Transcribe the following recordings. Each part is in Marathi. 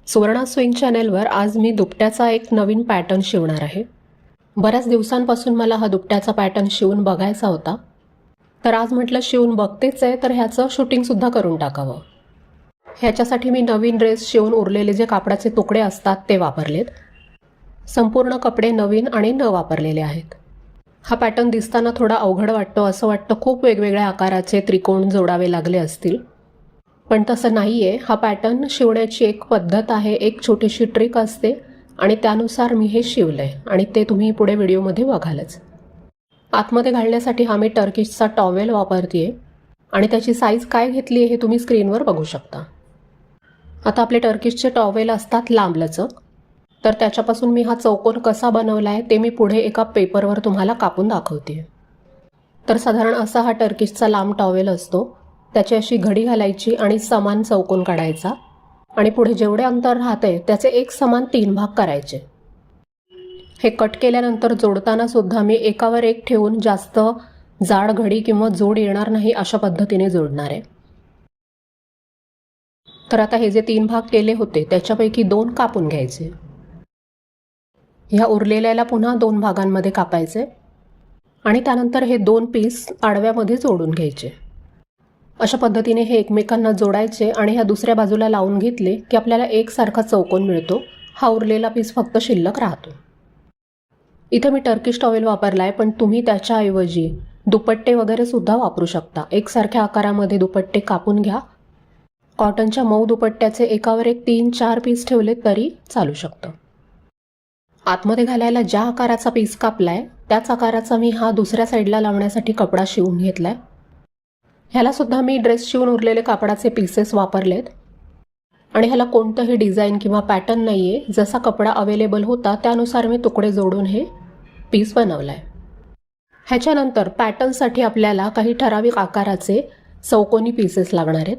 सुवर्णा स्विंग चॅनेलवर आज मी दुपट्याचा एक नवीन पॅटर्न शिवणार आहे। बऱ्याच दिवसांपासून मला हा दुपट्याचा पॅटर्न शिवून बघायचा होता, तर आज म्हटलं शिवून बघतेच आहे तर ह्याचं शूटिंगसुद्धा करून टाकावं। ह्याच्यासाठी मी नवीन ड्रेस शिवून उरलेले जे कापडाचे तुकडे असतात ते वापरलेत। संपूर्ण कपडे नवीन आणि न वापरलेले आहेत। हा पॅटर्न दिसताना थोडा अवघड वाटतो, असं वाटतं खूप वेगवेगळ्या आकाराचे त्रिकोण जोडावे लागले असतील, पण तसं नाही आहे। हा पॅटर्न शिवण्याची एक पद्धत आहे, एक छोटीशी ट्रिक असते आणि त्यानुसार मी हे शिवलं आहे आणि ते तुम्ही पुढे व्हिडिओमध्ये बघालच। आतमध्ये घालण्यासाठी हा मी टर्किशचा टॉवेल वापरते आहे आणि त्याची साईज काय घेतली आहे हे तुम्ही स्क्रीनवर बघू शकता। आता आपले टर्किशचे टॉवेल असतात लांबलचक, तर त्याच्यापासून मी हा चौकोन कसा बनवला आहे ते मी पुढे एका पेपरवर तुम्हाला कापून दाखवते। तर साधारण असा हा टर्किशचा लांब टॉवेल असतो। त्याची अशी घडी घालायची आणि समान चौकोन काढायचा आणि पुढे जेवढे अंतर राहते त्याचे एक समान 3 भाग करायचे। हे कट केल्यानंतर जोडताना सुद्धा मी एकावर एक ठेवून जास्त जाड घडी किंवा जोड येणार नाही अशा पद्धतीने जोडणार आहे। तर आता हे जे 3 भाग केले होते त्याच्यापैकी 2 कापून घ्यायचे। ह्या उरलेल्याला पुन्हा 2 भागांमध्ये कापायचे आणि त्यानंतर हे 2 पीस आडव्यामध्ये जोडून घ्यायचे। अशा पद्धतीने हे एकमेकांना जोडायचे आणि ह्या दुसऱ्या बाजूला लावून घेतले की आपल्याला एकसारखा चौकोन मिळतो। हा उरलेला पीस फक्त शिल्लक राहतो। इथे मी टर्किश टॉवेल वापरला आहे, पण तुम्ही त्याच्याऐवजी दुपट्टे वगैरे सुद्धा वापरू शकता। एकसारख्या आकारामध्ये दुपट्टे कापून घ्या। कॉटनच्या मऊ दुपट्ट्याचे एकावर एक 3-4 पीस ठेवले तरी चालू शकतं। आतमध्ये घालायला ज्या आकाराचा पीस कापलाय त्याच आकाराचा मी हा दुसऱ्या साईडला लावण्यासाठी कपडा शिवून घेतलाय। ह्याला सुद्धा मी ड्रेस शिवून उरलेले कापडाचे पीसेस वापरलेत आणि ह्याला कोणतंही डिझाईन किंवा पॅटर्न नाही आहे। जसा कपडा अवेलेबल होता त्यानुसार मी तुकडे जोडून हे पीस बनवलं आहे। ह्याच्यानंतर पॅटर्नसाठी आपल्याला काही ठराविक आकाराचे चौकोनी पीसेस लागणार आहेत।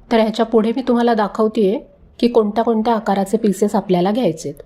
तर ह्याच्या पुढे मी तुम्हाला दाखवते आहे की कोणत्या कोणत्या आकाराचे पीसेस आपल्याला घ्यायचे आहेत।